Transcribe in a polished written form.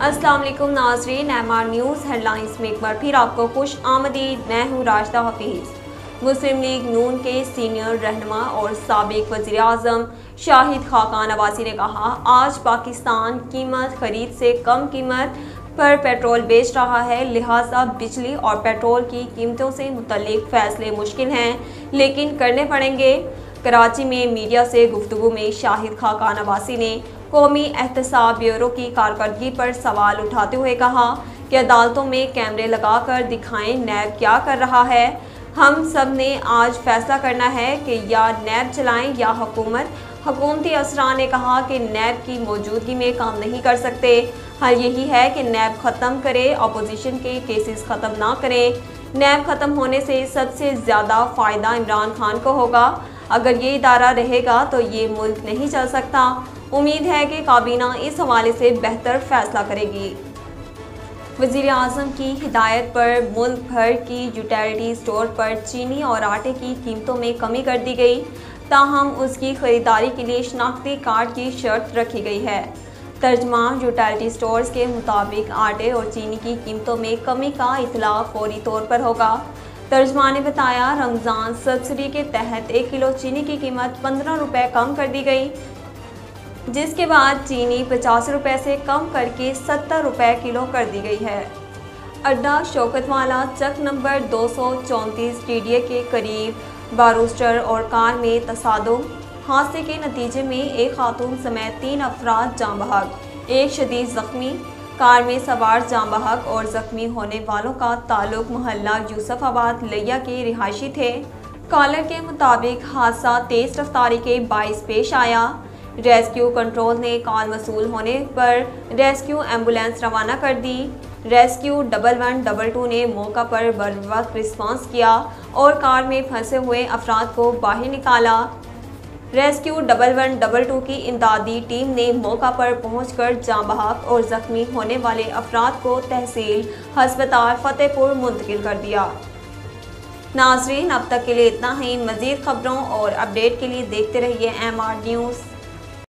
अस्सलाम वालेकुम नाज़रीन, MR न्यूज़ हेडलाइंस में एक बार फिर आपको खुश आमदीद। मैं हूँ राशिदा हफीज़। मुस्लिम लीग नून के सीनियर रहनुमा और साबिक वज़ीर आज़म शाहिद खाकान अब्बासी ने कहा, आज पाकिस्तान कीमत खरीद से कम कीमत पर पेट्रोल बेच रहा है, लिहाजा बिजली और पेट्रोल की कीमतों से मुतल्लिक फ़ैसले मुश्किल हैं लेकिन करने पड़ेंगे। कराची में मीडिया से गुफ्तगू में शाहिद खाकान अब्बासी ने कौमी एहतसाब ब्यूरो की कारकर्दगी पर सवाल उठाते हुए कहा कि अदालतों में कैमरे लगाकर दिखाएं नैब क्या कर रहा है। हम सब ने आज फैसला करना है कि या नैब चलाएं या हुकूमत। हुकूमती अफसरान ने कहा कि नैब की मौजूदगी में काम नहीं कर सकते। हल यही है कि नैब ख़त्म करे, अपोजिशन के केसेस ख़त्म ना करें। नैब ख़त्म होने से सबसे ज़्यादा फ़ायदा इमरान खान को होगा। अगर ये इदारा रहेगा तो ये मुल्क नहीं चल सकता। उम्मीद है कि काबीना इस हवाले से बेहतर फैसला करेगी। वज़ीर आज़म की हिदायत पर मुल्क भर की यूटिलिटी स्टोर पर चीनी और आटे की कीमतों में कमी कर दी गई, ताहम उसकी ख़रीदारी के लिए शनाख्ती कार्ड की शर्त रखी गई है। तर्जमा यूटिलिटी स्टोर्स के मुताबिक आटे और चीनी की कीमतों में कमी का इतला फौरी तौर पर होगा। तर्जमा ने बताया, रमज़ान सब्सिडी के तहत 1 किलो चीनी की कीमत 15 रुपये कम कर दी गई, जिसके बाद चीनी 50 रुपये से कम करके 70 रुपये किलो कर दी गई है। अड्डा शौकतवाला चक नंबर 234 TDA के करीब बारूस्टर और कार में तसादुम। हादसे के नतीजे में एक खातून समेत 3 अफराद जाँ बहक, एक शदीद ज़ख्मी। कार में सवार जाँ बहक और ज़ख्मी होने वालों का ताल्लुक मोहल्ला यूसुफाबाद लिया के रिहायशी थे। कॉलर के मुताबिक हादसा तेज़ रफ्तारी के बाइस पेश आया। रेस्क्यू कंट्रोल ने कॉल मसूल होने पर रेस्क्यू एम्बुलेंस रवाना कर दी। रेस्क्यू 1122 ने मौका पर बरवक्त रिस्पांस किया और कार में फंसे हुए अफराद को बाहर निकाला। रेस्क्यू 1122 की इमदादी टीम ने मौका पर पहुंचकर जाँ बहक और ज़ख्मी होने वाले अफराद को तहसील हस्पताल फतेहपुर मुंतकिल कर दिया। नाजरीन, अब तक के लिए इतना ही। मज़ीद खबरों और अपडेट के लिए देखते रहिए MR न्यूज़।